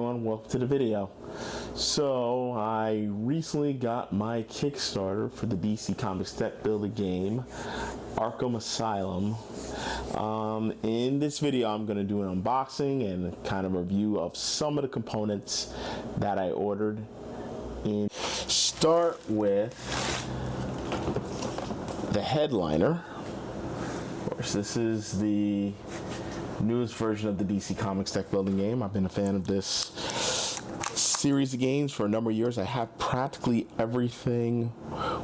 everyone, welcome to the video. So I recently got my Kickstarter for the DC Comics deck building game Arkham Asylum. In this video I'm going to do an unboxing and kind of a review of some of the components that I ordered. Start with the headliner. Of course, this is the newest version of the DC Comics deck building game. I've been a fan of this series of games for a number of years. I have practically everything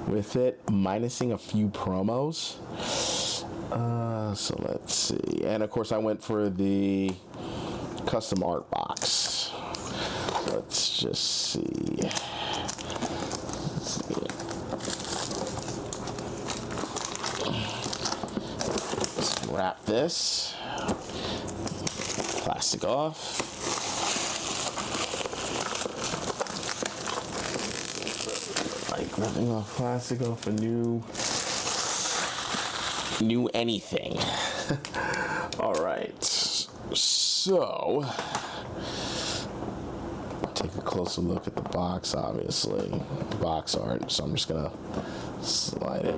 with it, minusing a few promos. So let's see. And of course I went for the custom art box. So let's just see. Let's wrap this. Plastic off. Like ripping off plastic off a new anything. All right, so take a closer look at the box. Obviously, box art. So I'm just gonna slide it.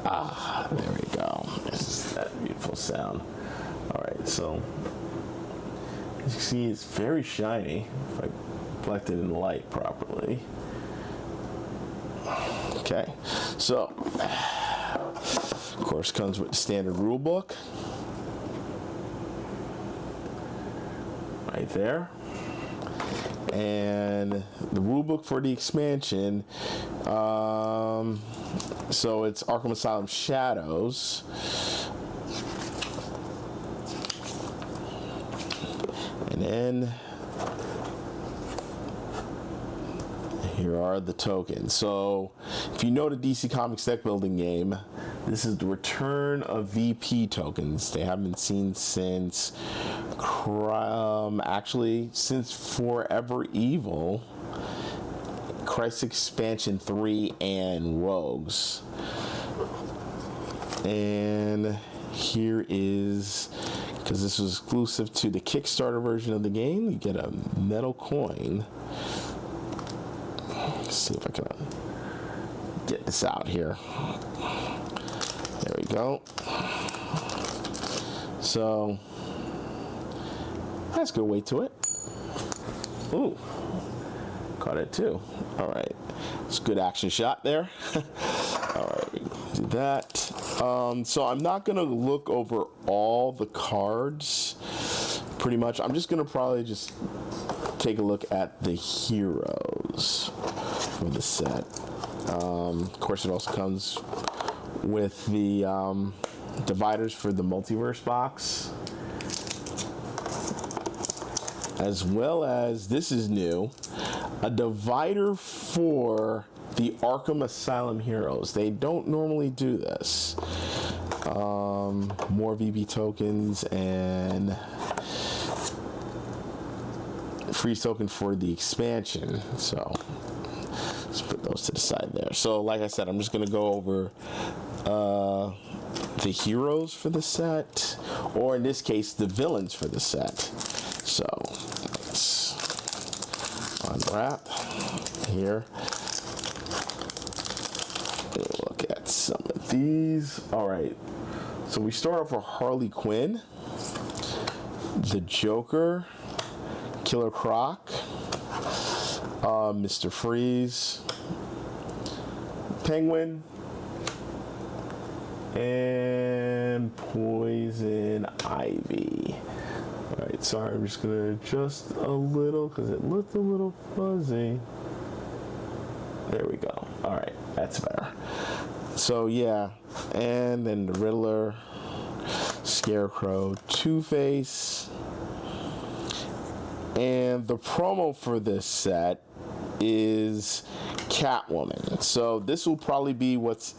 Ah, there we go. This is that beautiful sound. All right, so as you can see, it's very shiny if I reflect it in the light properly. Okay, so of course comes with the standard rule book right there, and the rule book for the expansion. So it's Arkham Asylum Shadows. And then here are the tokens. So if you know the DC Comics deck building game, this is the return of VP tokens. They haven't been seen since actually since Forever Evil, Crisis Expansion 3, and Rogues. And here is, because this was exclusive to the Kickstarter version of the game, you get a metal coin. Let's see if I can get this out here. There we go. So that's a good weight to it. Ooh, caught it too. All right, it's a good action shot there. All right, do that. So I'm not gonna look over all the cards. Pretty much, I'm just gonna probably just take a look at the heroes for the set. Of course, it also comes with the dividers for the multiverse box, as well as, this is new, a divider for the Arkham Asylum heroes. They don't normally do this. More VB tokens and freeze token for the expansion. So let's put those to the side there. So like I said, I'm just gonna go over the heroes for the set, or in this case the villains for the set. So let's unwrap here. Look at some of these. All right, so we start off with Harley Quinn, the Joker, Killer Croc, Mr. Freeze, Penguin, and Poison Ivy. All right, sorry, I'm just gonna adjust a little because it looked a little fuzzy. There we go. All right, that's better. So yeah, and then the Riddler, Scarecrow, Two-Face, and the promo for this set is Catwoman. So this will probably be what's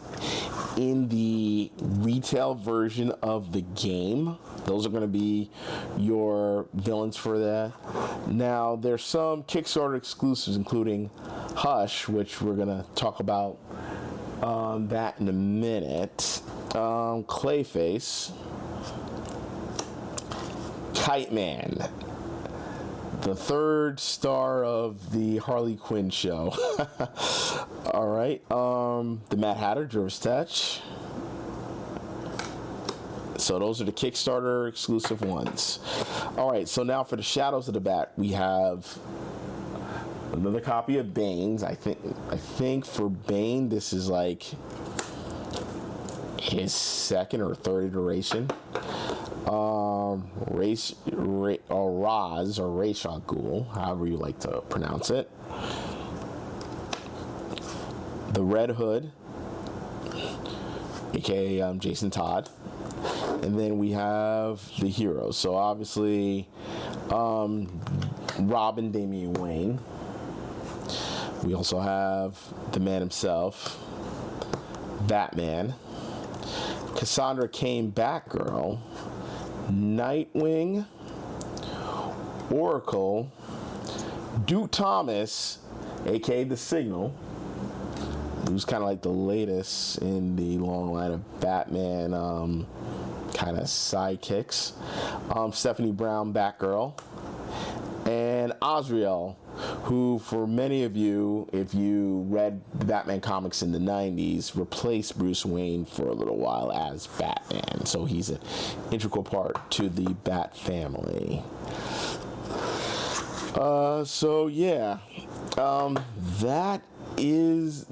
in the retail version of the game. Those are going to be your villains for that. Now, there's some Kickstarter exclusives, including Hush, which we're going to talk about that in a minute. Clayface, Kite Man, the third star of the Harley Quinn show. All right, the Mad Hatter, Jervis Tetch. So those are the Kickstarter exclusive ones. All right, so now for the Shadows of the Bat, we have another copy of Bane's. I think for Bane, this is like his second or third iteration. Ra's al Ghul, however you like to pronounce it. The Red Hood, aka Jason Todd. And then we have the heroes. So obviously, Robin, Damian Wayne. We also have the man himself, Batman, Cassandra Cain, Batgirl, Nightwing, Oracle, Duke Thomas, aka the Signal, who's kind of like the latest in the long line of Batman kind of sidekicks, Stephanie Brown, Batgirl, and Azrael, who for many of you, if you read the Batman comics in the 90s, replaced Bruce Wayne for a little while as Batman. So he's an integral part to the Bat family. So yeah, that is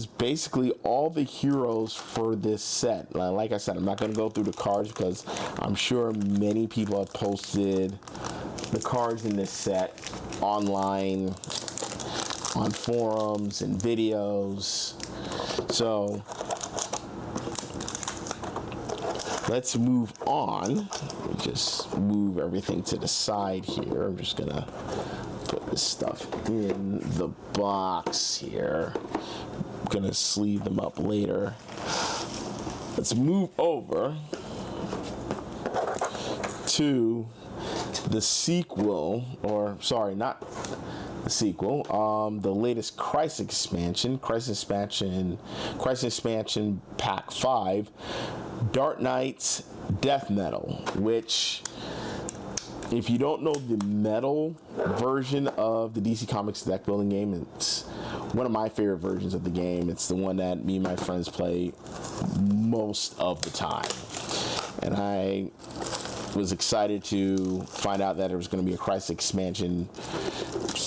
basically all the heroes for this set. Like I said, I'm not going to go through the cards because I'm sure many people have posted the cards in this set online, on forums and videos. So let's move on. Just move everything to the side here. I'm just gonna put this stuff in the box here. I'm gonna sleeve them up later. Let's move over to the sequel, or sorry, not the sequel, the latest Crisis Expansion Pack 5, Dark Knight's Death Metal, which, if you don't know the metal version of the DC Comics deck building game, it's one of my favorite versions of the game. It's the one that me and my friends play most of the time. And I was excited to find out that there was going to be a Crisis expansion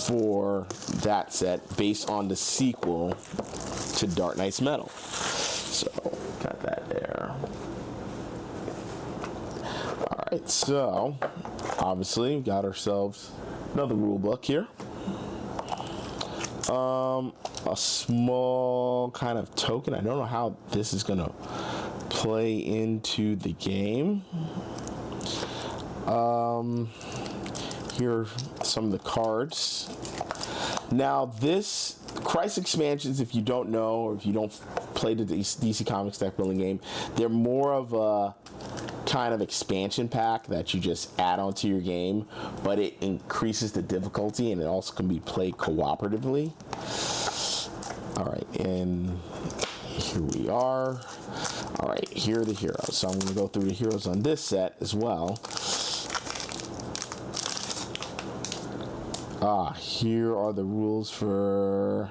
for that set based on the sequel to Dark Knight's Metal. So, got that there. Alright, so obviously we got ourselves another rule book here. A small kind of token. I don't know how this is going to play into the game. Here are some of the cards. Now, this Crisis expansions, if you don't know, or if you don't play the DC Comics deck building game, they're more of a kind of expansion pack that you just add onto your game, but it increases the difficulty and it also can be played cooperatively. All right, and here we are. All right, here are the heroes. So I'm going to go through the heroes on this set as well. Here are the rules for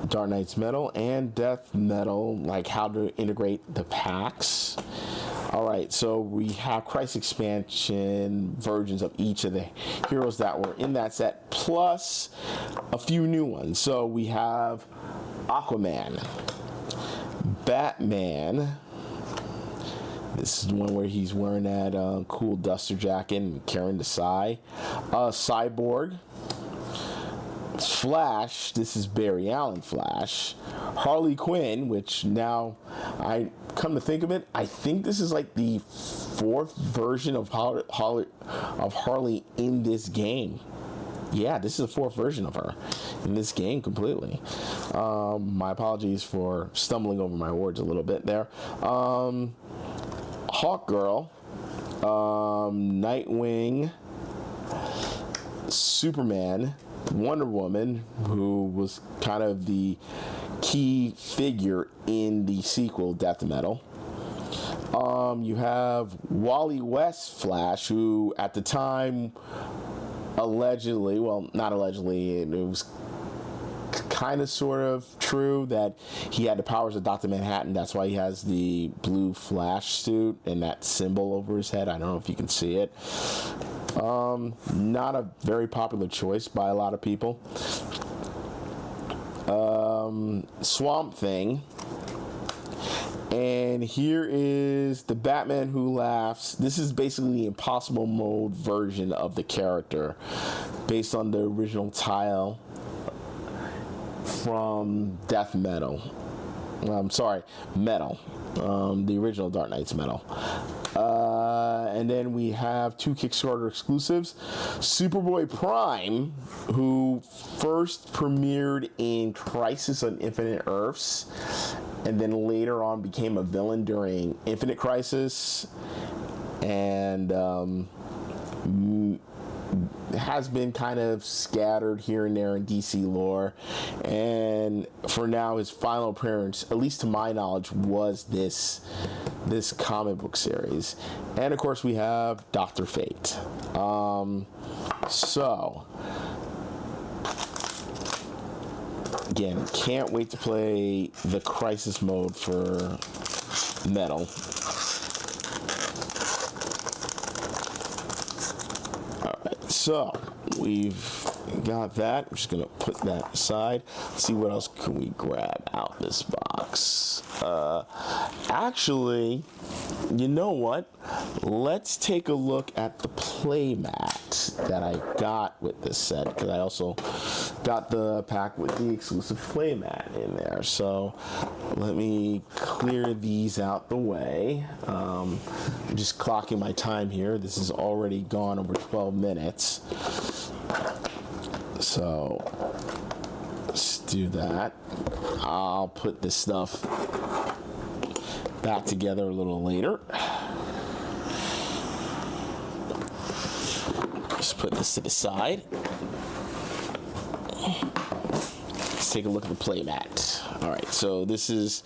Dark Knight's Metal and Death Metal, like how to integrate the packs. All right, so we have Crisis expansion versions of each of the heroes that were in that set, plus a few new ones. So we have Aquaman, Batman. This is the one where he's wearing that cool duster jacket and carrying the sai. Cyborg. Flash. This is Barry Allen Flash. Harley Quinn, which now I come to think of it, I think this is like the fourth version of Harley in this game. Yeah, this is the fourth version of her in this game completely. My apologies for stumbling over my words a little bit there. Hawkgirl, Nightwing, Superman, Wonder Woman, who was kind of the key figure in the sequel, Death Metal, You have Wally West Flash, who at the time allegedly, well, not allegedly, it was kind of sort of true that he had the powers of Dr. Manhattan. That's why he has the blue Flash suit and that symbol over his head. I don't know if you can see it. Not a very popular choice by a lot of people. Swamp Thing. And here is the Batman Who Laughs. This is basically the Impossible Mode version of the character based on the original tile from Death Metal. Metal. The original Dark Knight's Metal. And then we have 2 Kickstarter exclusives. Superboy Prime, who first premiered in Crisis on Infinite Earths, and then later on became a villain during Infinite Crisis, and has been kind of scattered here and there in DC lore. And for now, his final appearance, at least to my knowledge, was this comic book series. And of course, we have Dr. Fate. So again, can't wait to play the Crisis mode for Metal. So we've got that. We're just gonna put that aside. See what else can we grab out this box. Actually, you know what? Let's take a look at the playmat that I got with this set, because I also got the pack with the exclusive playmat in there. So let me clear these out the way. I'm just clocking my time here. This has already gone over 12 minutes. So let's do that. I'll put this stuff back together a little later. Just put this to the side. Let's take a look at the playmat. All right, so this is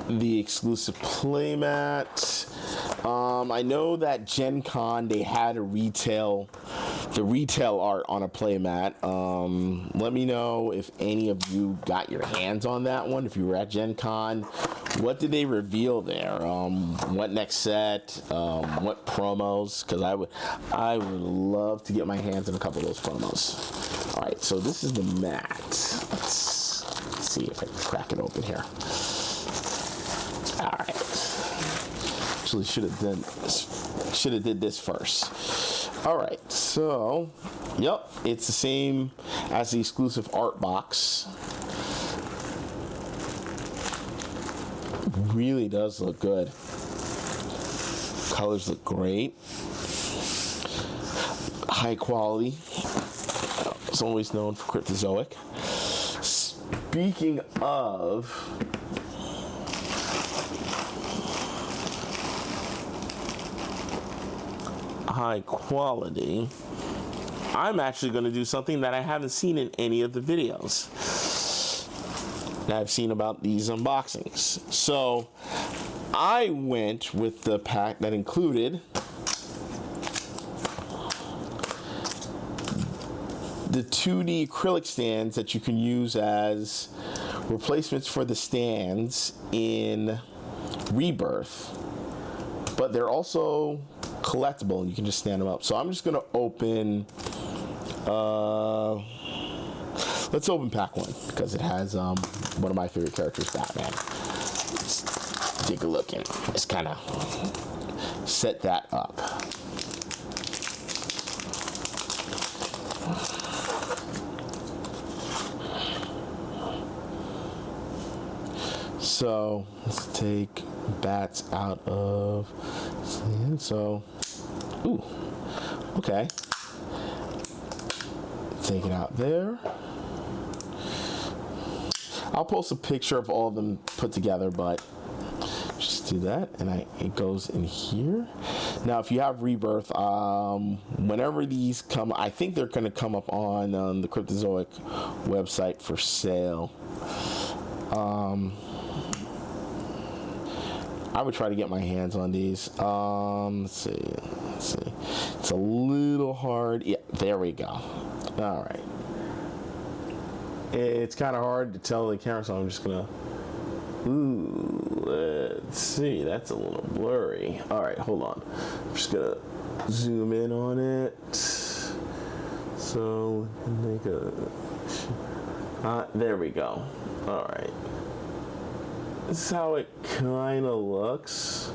the exclusive playmat. I know that Gen Con, they had the retail art on a playmat. Let me know if any of you got your hands on that one, if you were at Gen Con. What did they reveal there? What next set? What promos? Because I would love to get my hands on a couple of those promos. All right, so this is the mat. Let's see if I can crack it open here. All right. Actually, should have did this first. All right, so yep, it's the same as the exclusive art box. Really does look good. Colors look great. High quality. It's always known for Cryptozoic. Speaking of high quality, I'm actually going to do something that I haven't seen in any of the videos that I've seen about these unboxings. So I went with the pack that included the 2D acrylic stands that you can use as replacements for the stands in Rebirth, but they're also collectible and you can just stand them up. So I'm just going to open let's open pack 1 because it has one of my favorite characters, Batman. Let's take a look and just kind of set that up. So let's take bats out of sand. So, ooh, okay. Take it out there. I'll post a picture of all of them put together, but just do that, and it goes in here. Now, if you have Rebirth, whenever these come, I think they're going to come up on the Cryptozoic website for sale. I would try to get my hands on these. Let's see. It's a little hard. Yeah, there we go. All right. It's kind of hard to tell the camera, so I'm just gonna. Ooh, let's see. That's a little blurry. All right, hold on. I'm just gonna zoom in on it. So make a. There we go. All right. This is how it kind of looks.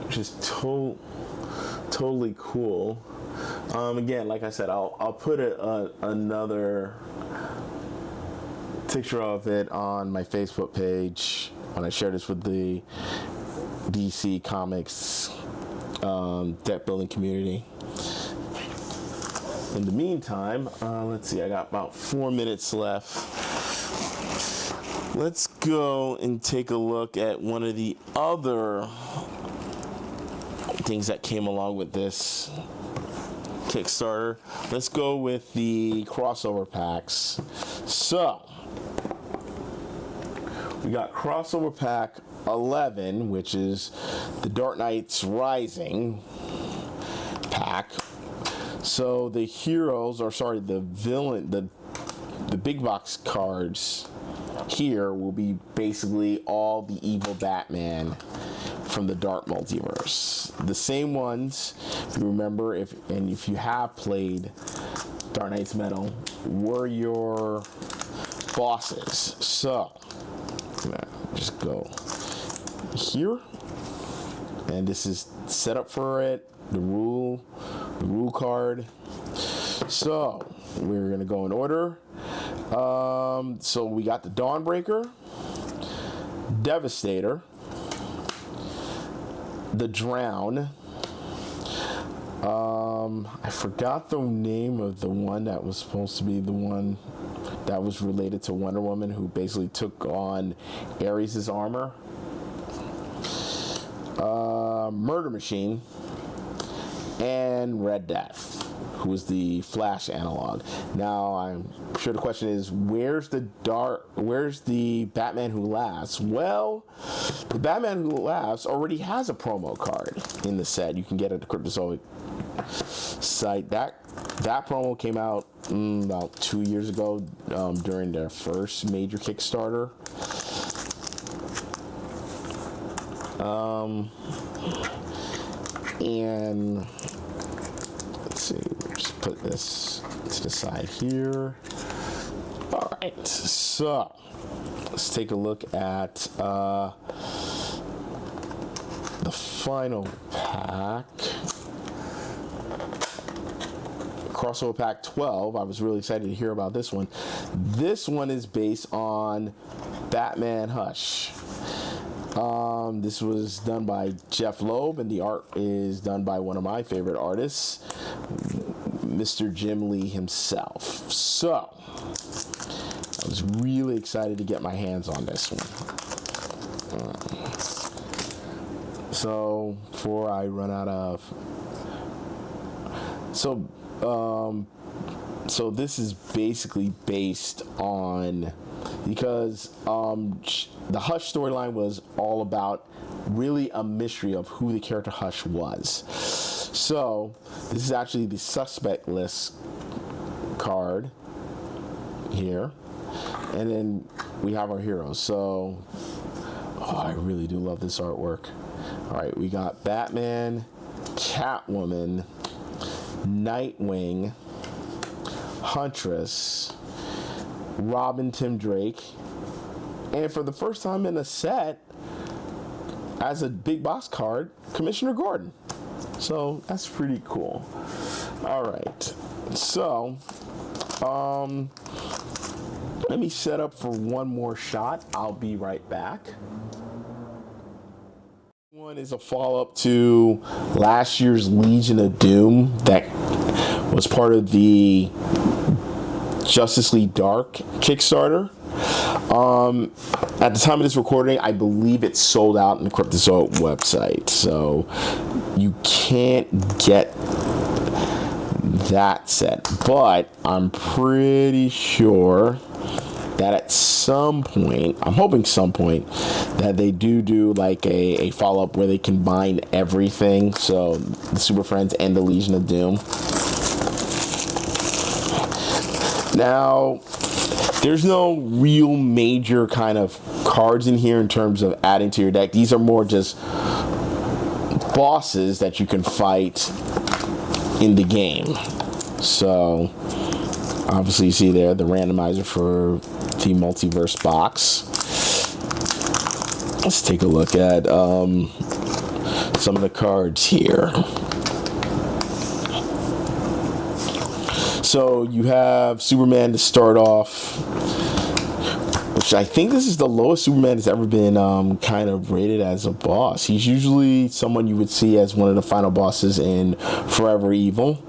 Which is totally cool. Again, like I said, I'll put another picture of it on my Facebook page when I share this with the DC Comics deck building community. In the meantime, let's see, I got about 4 minutes left. Let's go and take a look at one of the other things that came along with this Kickstarter. Let's go with the crossover packs. So, we got crossover pack 11, which is the Dark Knights Rising pack. So the heroes, or sorry, the villain, the big box cards here will be basically all the evil Batman from the Dark Multiverse. The same ones, if you remember, if you have played Dark Knight's Metal, were your bosses. So, I'm gonna just go here, and this is set up for it. The rule card. So we're gonna go in order. So we got the Dawnbreaker, Devastator, the Drown. I forgot the name of the one that was supposed to be the one that was related to Wonder Woman, who basically took on Ares' armor. Murder Machine, and Red Death, who is the Flash analog. Now, I'm sure the question is, where's the Batman Who Laughs? Well, the Batman Who Laughs already has a promo card in the set. You can get it at the Cryptozoic site. That promo came out about 2 years ago during their first major Kickstarter. And let's see, just put this to the side here. All right, so let's take a look at the final pack. Crossover Pack 12. I was really excited to hear about this one. This one is based on Batman Hush. This was done by Jeff Loeb, and the art is done by one of my favorite artists, Mr. Jim Lee himself. So, I was really excited to get my hands on this one. So, before I run out of... So this is basically based on... Because the Hush storyline was all about really a mystery of who the character Hush was. So this is actually the suspect list card here. And then we have our heroes. So, I really do love this artwork. All right, we got Batman, Catwoman, Nightwing, Huntress, Robin Tim Drake, and for the first time in a set, as a big box card, Commissioner Gordon. So that's pretty cool. All right, so let me set up for one more shot. I'll be right back. One is a follow-up to last year's Legion of Doom that was part of the Justice League Dark Kickstarter. At the time of this recording, I believe it's sold out on the Cryptozoic website, so you can't get that set. But I'm pretty sure that at some point, I'm hoping some point, that they do like a follow-up where they combine everything. So the Super Friends and the Legion of Doom. Now, there's no real major kind of cards in here in terms of adding to your deck. These are more just bosses that you can fight in the game. So obviously you see there the randomizer for the multiverse box. Let's take a look at some of the cards here. So you have Superman to start off, which I think this is the lowest Superman has ever been kind of rated as a boss. He's usually someone you would see as one of the final bosses in Forever Evil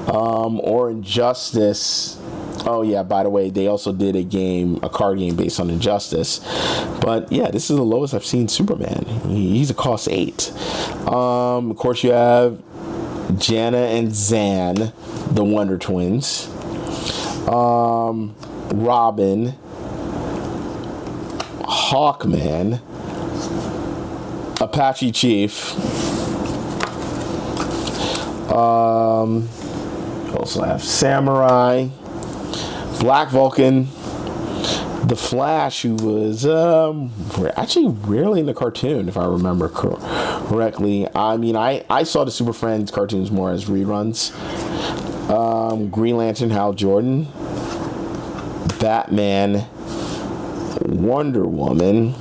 or Injustice. Oh yeah, by the way, they also did a card game based on Injustice. But yeah, this is the lowest I've seen Superman. He's a cost 8. Of course, you have Jana and Zan, the Wonder Twins. Robin, Hawkman, Apache Chief. Also have Samurai, Black Vulcan, the Flash, who was actually rarely in the cartoon, if I remember correctly. I mean, I saw the Super Friends cartoons more as reruns. Green Lantern, Hal Jordan, Batman, Wonder Woman,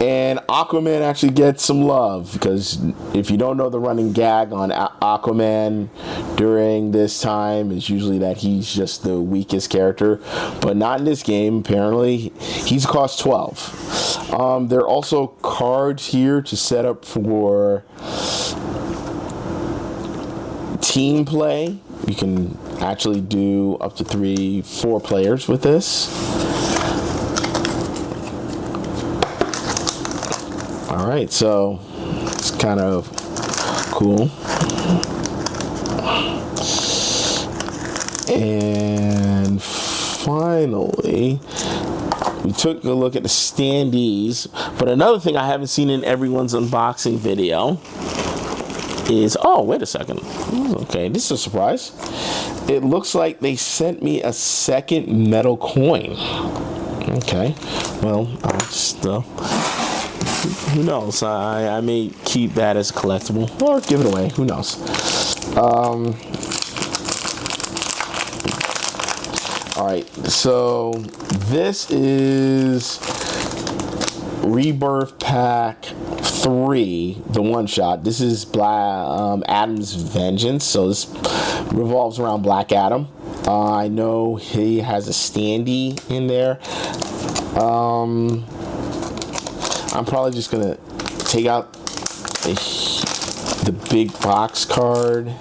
and Aquaman actually gets some love, because if you don't know the running gag on Aquaman during this time, is usually that he's just the weakest character, but not in this game. Apparently he's cost 12. There are also cards here to set up for team play. You can actually do up to 3-4 players with this. All right, so it's kind of cool. And finally, we took a look at the standees. But another thing I haven't seen in everyone's unboxing video is, oh, wait a second. Okay, this is a surprise. It looks like they sent me a second metal coin. Okay, well, I'll just, who knows? I may keep that as a collectible or give it away. Who knows? All right, so this is Rebirth Pack 3, the one shot. This is Adam's Vengeance, so this revolves around Black Adam. I know he has a standee in there. I'm probably just gonna take out the big box card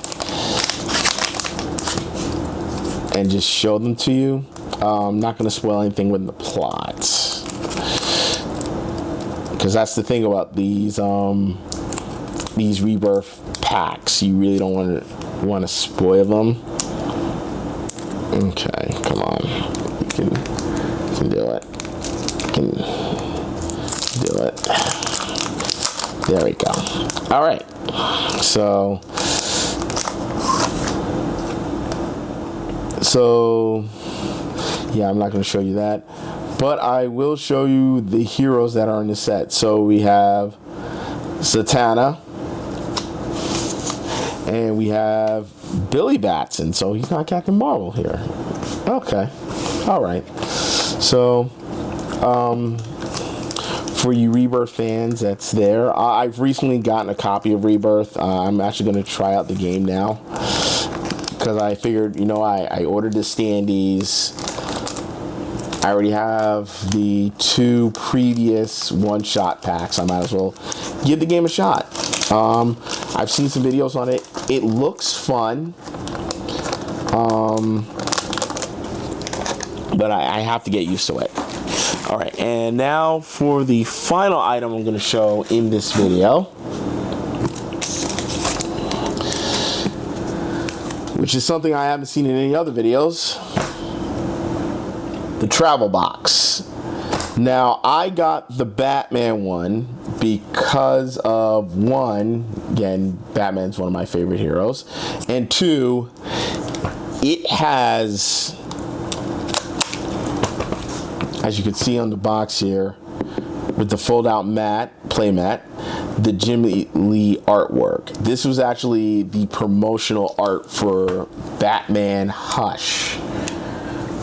and just show them to you. I'm not gonna spoil anything with the plot, because that's the thing about these Rebirth packs. You really don't want to spoil them. Okay, come on, you can do it. You can do it. There we go. All right, so yeah, I'm not going to show you that, but I will show you the heroes that are in the set. So we have Zatanna, and we have Billy Batson. So he's not Captain Marvel here. Okay, all right. So for you Rebirth fans, that's there. I've recently gotten a copy of Rebirth. I'm actually going to try out the game now, because I figured, you know, I ordered the standees. I already have the 2 previous one-shot packs. I might as well give the game a shot. I've seen some videos on it. It looks fun. But I have to get used to it. All right, and now for the final item I'm going to show in this video, which is something I haven't seen in any other videos. the travel box. Now, I got the Batman one because of, one, again, Batman's one of my favorite heroes, and two, it has, as you can see on the box here, with the fold-out play mat, the Jim Lee artwork. This was actually the promotional art for Batman Hush.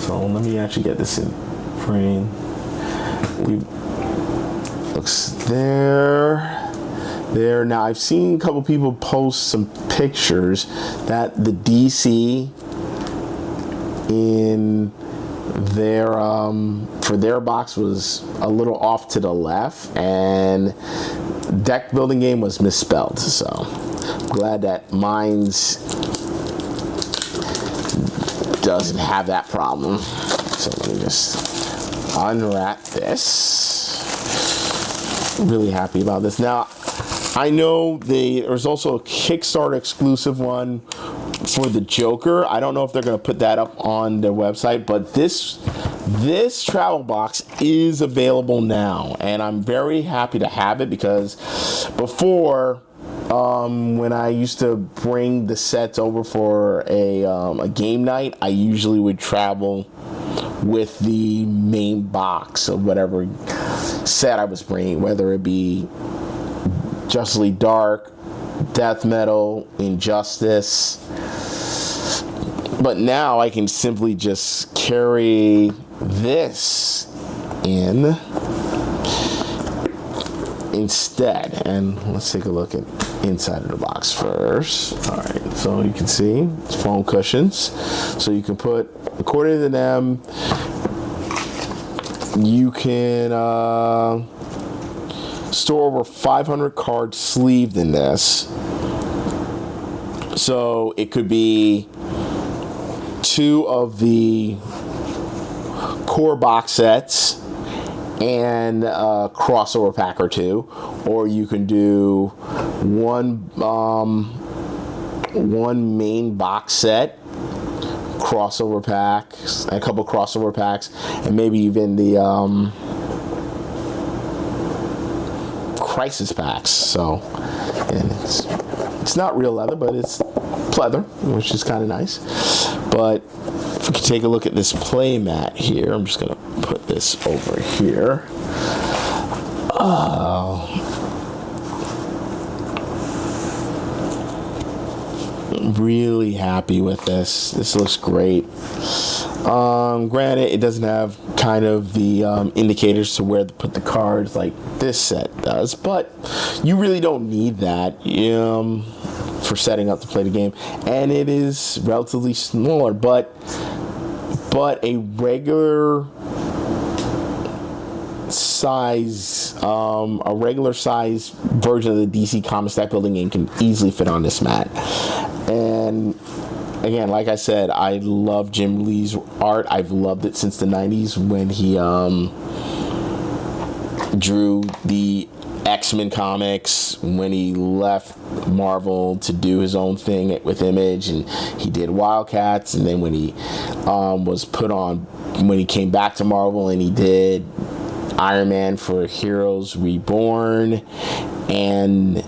So let me actually get this in frame. Looks there. Now I've seen a couple people post some pictures that the DC in their for their box was a little off to the left, and deck building game was misspelled. So I'm glad that mine's doesn't have that problem. So let me just unwrap this. Really happy about this. Now, I know there's also a Kickstarter exclusive one for the Joker. I don't know if they're going to put that up on their website, but this travel box is available now, and I'm very happy to have it, because before, when I used to bring the sets over for a game night, I usually would travel with the main box of whatever set I was bringing, whether it be Justice League Dark, Death Metal, Injustice. But now I can simply just carry this in instead. And let's take a look at inside of the box first. All right, so you can see it's foam cushions. So you can put, according to them, you can store over 500 cards sleeved in this. So it could be 2 of the core box sets and a crossover pack or 2, or you can do one main box set, crossover packs, a couple crossover packs, and maybe even the crisis packs. So, and it's not real leather, but it's pleather, which is kind of nice. But if we can take a look at this play mat here, I'm just gonna put this over here. I'm really happy with this. This looks great. Granted, it doesn't have kind of the indicators to where to put the cards like this set does, but you really don't need that for setting up to play the game. And it is relatively smaller, but a regular size version of the DC Comics deck building game can easily fit on this mat. And again, like I said, I love Jim Lee's art. I've loved it since the 90s when he drew the X-Men comics, when he left Marvel to do his own thing with Image, and he did Wildcats, and then when he when he came back to Marvel and he did Iron Man for Heroes Reborn. And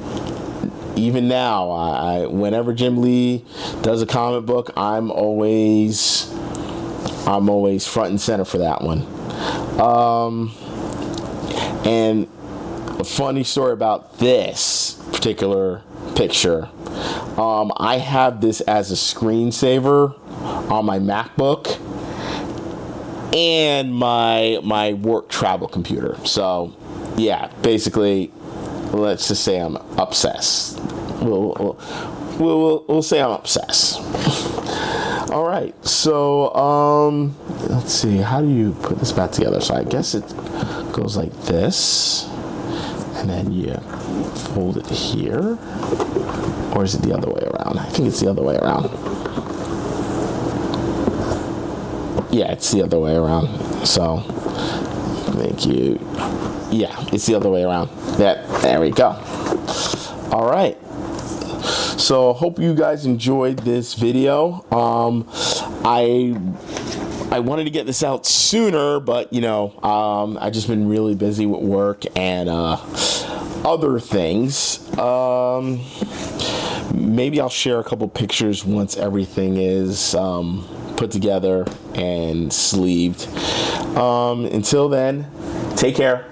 even now, whenever Jim Lee does a comic book, I'm always front and center for that one. And a funny story about this particular picture. I have this as a screensaver on my MacBook and my work travel computer. So yeah, basically, let's just say I'm obsessed. We'll say I'm obsessed. All right, so let's see, how do you put this back together? So I guess it goes like this, and then you fold it here, or is it the other way around? I think it's the other way around. Yeah, it's the other way around. So thank you. Yeah, it's the other way around. There we go. All right. So hope you guys enjoyed this video. I I wanted to get this out sooner, but you know, I've just been really busy with work and other things. Maybe I'll share a couple pictures once everything is put together and sleeved. Until then, take care.